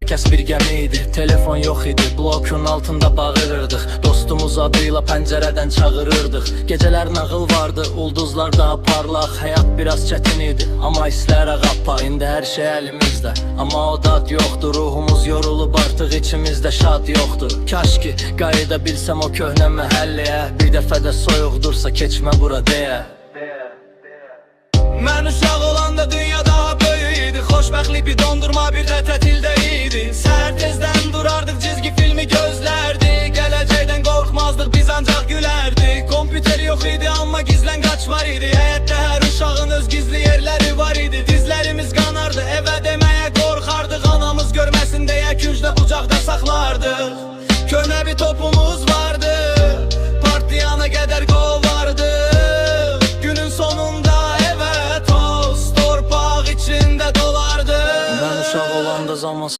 Kəs bir gəmi idi, telefon yox idi, blokun altında bağırırdıq. Dostumuz adıyla pəncərədən çağırırdıq. Gecələr nağıl vardı, ulduzlar daha parlaq. Həyat biraz çətin idi, amma hisslər ağappa. İndi hər şey əlimizdə, amma o dad yoxdur. Ruhumuz yorulub artıq, içimizdə şad yoxdur. Kaş ki, qayıda bilsəm o köhnə məhəlləyə. Bir dəfə də soyuqdursa keçmə bura deyə. Mən uşaq olanda dünya daha böyük idi. Xoşbəxtlik bir dondurma, bir də tətildə idi. Səhər tezdən durardıq, cizgi filmi gözlərdik. Gələcəkdən qorxmazdıq, biz ancaq gülərdik. Kompüter yox idi, amma gizlən qaç var idi. Həyətdə hər uşağın öz gizli yerləri var idi. Dizlərimiz qanardı, evə deməyə qorxardıq. Anamız görməsin deyə küncdə bucaqda saxlardı.